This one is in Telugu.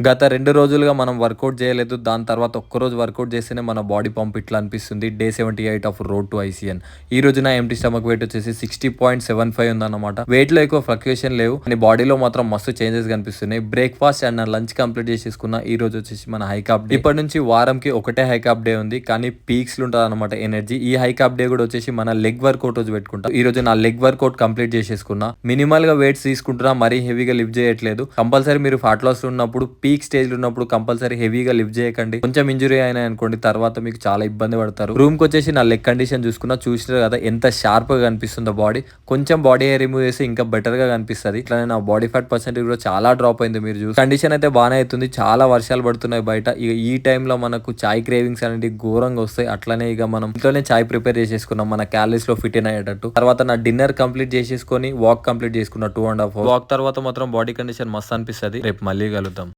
గత 2 రోజులుగా మనం వర్కౌట్ చేయలేదు. దాని తర్వాత ఒక్కరోజు వర్కౌట్ చేస్తేనే మన బాడీ పంప్ ఇట్లా అనిపిస్తుంది. Day 78 of road to ICN. ఈ రోజు నా ఎంప్టీ స్టమక్ వెయిట్ వచ్చేసి 60.75 ఉందన్నమాట. వెయిట్‌లో ఎక్కువ ఫ్లక్చుయేషన్ లేవు. కానీ బాడీలో మాత్రం మస్తు చేంజెస్ కనిపిస్తున్నాయి. బ్రేక్‌ఫాస్ట్ అండ్ నా లంచ్ కంప్లీట్ చేసేసుకున్న. ఈ రోజు వచ్చేసి మన హై కార్బ్ డే. ఇప్పటి నుంచి వారంకి ఒకటే హై కార్బ్ డే ఉంది. కానీ పీక్స్‌లో ఉంటదన్నమాట ఎనర్జీ. ఈ హై కార్బ్ డే కూడా వచ్చేసి మన లెగ్ వర్కౌట్ రోజు పెట్టుకుంటా. ఈ రోజు నా లెగ్ వర్కౌట్ కంప్లీట్ చేసేసుకున్నా. మినిమల్‌గా వెయిట్స్ తీసుకుంటున్నా. మరీ హెవీగా లిఫ్ట్ చేయట్లేదు. కంపల్సరీ మీరు ఫ్యాట్ లాస్ ఉన్నప్పుడు పీక్ స్టేజ్ లో ఉన్నప్పుడు కంపల్సరీ హెవీగా లిఫ్ట్ చేయకండి. కొంచెం ఇంజురీ అయినా అనుకోండి తర్వాత మీకు చాలా ఇబ్బంది పడతారు. రూమ్ కి వచ్చేసి నా లెగ్ కండిషన్ చూసుకున్నా, చూసినారు కదా ఎంత షార్ప్ గా కనిపిస్తుందో బాడీ. కొంచెం బాడీ హెయిర్ రిమూవ్ చేస్తే ఇంకా బెటర్ గా కనిపిస్తుంది. ఇట్లానే నా బాడీ ఫ్యాట్ పర్సెంటేజ్ కూడా చాలా డ్రాప్ అయింది. మీరు చూసి కండిషన్ అయితే బాగానే అవుతుంది. చాలా వర్షాలు పడుతున్నాయి బయట. ఇక ఈ టైంలో మనకు చాయ్ క్రేవింగ్స్ అనేది ఘోరంగా వస్తాయి. అట్లనే ఇక మనం ఇంట్లోనే చాయ్ ప్రిపేర్ చేసేసుకున్నాం మన క్యాలరీస్ లో ఫిట్ ఇన్ అయ్యేటట్టు. తర్వాత నా డిన్నర్ కంప్లీట్ చేసేసుకొని వాక్ కంప్లీట్ చేసుకున్నా 2.5 hours. వాక్ తర్వాత మాత్రం బాడీ కండిషన్ మస్తు అనిపిస్తుంది. రేపు మళ్ళీ కలుద్దాం.